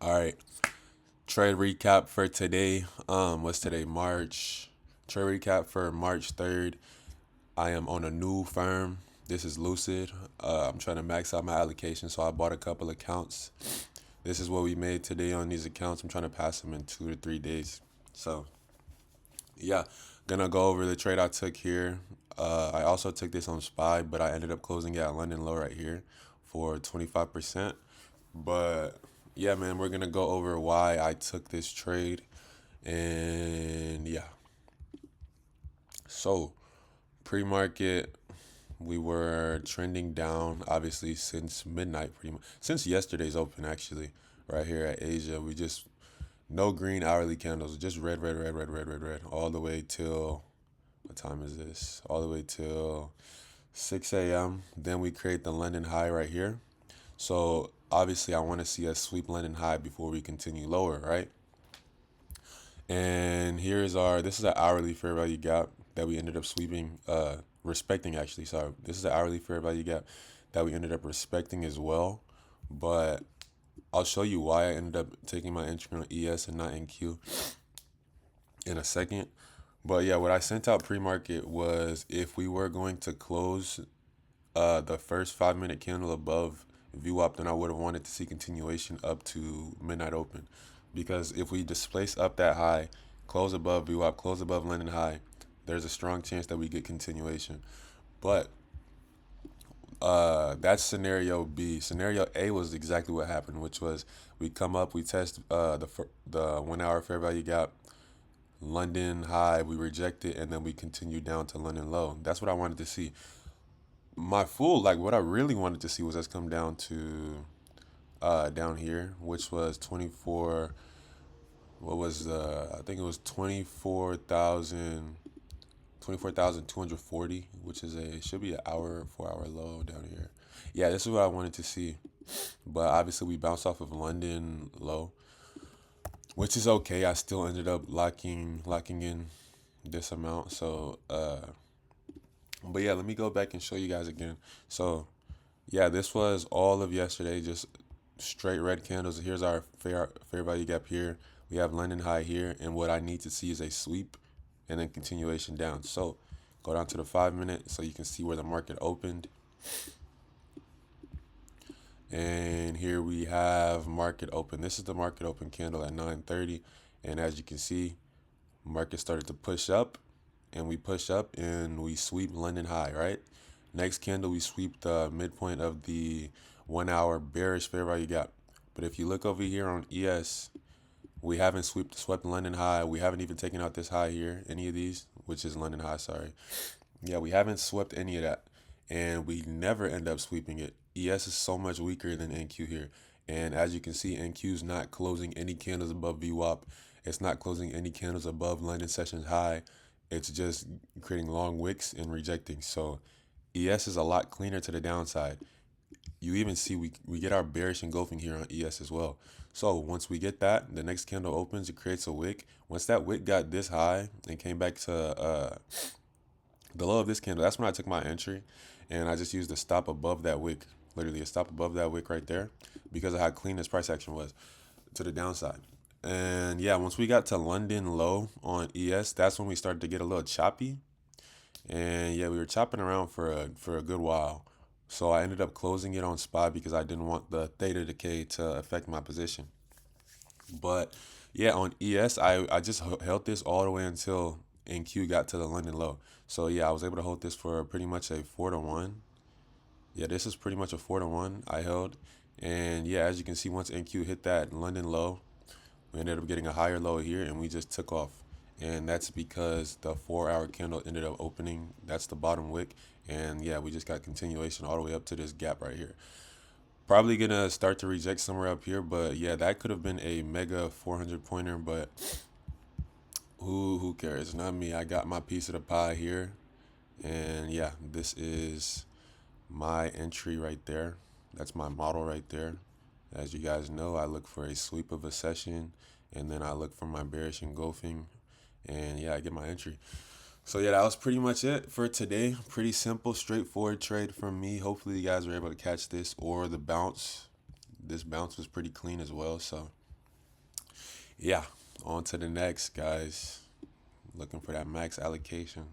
All right. Trade recap for today. What's today? March. Trade recap for March 3rd. I am on a new firm. This is Lucid. I'm trying to max out my allocation, so I bought a couple accounts. This is what we made today on these accounts. I'm trying to pass them in 2 to 3 days. So, yeah, gonna go over the trade I took here. I also took this on SPY, but I ended up closing it at London low right here for 25%. But yeah, man, we're gonna go over why I took this trade. And yeah, so pre-market, we were trending down obviously since midnight, pretty much since yesterday's open actually. Right here at Asia, we just no green hourly candles, just red, red, red, red, red, red, red, all the way till what time is this? All the way till 6 a.m. Then we create the London high right here. So obviously, I want to see us sweep London high before we continue lower, right? And here's our, this is an hourly fair value gap that we ended up sweeping, respecting actually. Sorry, this is an hourly fair value gap that we ended up respecting as well. But I'll show you why I ended up taking my entry on ES and not NQ in a second. But yeah, what I sent out pre-market was if we were going to close the first 5 minute candle above VWAP, then I would have wanted to see continuation up to midnight open. Because if we displace up that high, close above VWAP, close above London high, there's a strong chance that we get continuation. But that's scenario B. Scenario A was exactly what happened, which was we come up, we test the 1 hour fair value gap, London high, we reject it, and then we continue down to London low. That's what I wanted to see. My full, like what I really wanted to see was us come down to down here, which was 24. What was I think it was 24,240, which is a should be an hour 4 hour low down here. Yeah, this is what I wanted to see, but obviously we bounced off of London low, which is okay. I still ended up locking in this amount. So but yeah, let me go back and show you guys again. So yeah, this was all of yesterday, just straight red candles. Here's our fair value gap here. We have London high here, and what I need to see is a sweep and then continuation down. So go down to the 5 minute so you can see where the market opened. And here we have market open. This is the market open candle at 9:30, and as you can see, market started to push up, and we push up and we sweep London high, right? Next candle, we sweep the midpoint of the 1 hour bearish fair value gap. But if you look over here on ES, we haven't swept London high. We haven't even taken out this high here, any of these, which is London high, sorry. Yeah, we haven't swept any of that. And we never end up sweeping it. ES is so much weaker than NQ here. And as you can see, NQ is not closing any candles above VWAP. It's not closing any candles above London Sessions high. It's just creating long wicks and rejecting. So ES is a lot cleaner to the downside. You even see we get our bearish engulfing here on ES as well. So once we get that, the next candle opens, it creates a wick. Once that wick got this high and came back to the low of this candle, that's when I took my entry, and I just used a stop above that wick, literally a stop above that wick right there, because of how clean this price action was to the downside. And yeah, once we got to London low on ES, that's when we started to get a little choppy. And yeah, we were chopping around for a good while. So I ended up closing it on spot because I didn't want the theta decay to affect my position. But yeah, on ES, I just held this all the way until NQ got to the London low. So yeah, I was able to hold this for pretty much a 4 to 1. Yeah, this is pretty much a 4 to 1 I held. And yeah, as you can see, once NQ hit that London low, we ended up getting a higher low here and we just took off. And that's because the 4 hour candle ended up opening. That's the bottom wick. And yeah, we just got continuation all the way up to this gap right here. Probably gonna start to reject somewhere up here, but yeah, that could have been a mega 400 pointer, but who cares? Not me. I got my piece of the pie here. And yeah, this is my entry right there. That's my model right there. As you guys know, I look for a sweep of a session, and then I look for my bearish engulfing, and yeah, I get my entry. So yeah, that was pretty much it for today. Pretty simple, straightforward trade from me. Hopefully you guys were able to catch this or the bounce. This bounce was pretty clean as well. So Yeah, on to the next, guys. Looking for that max allocation.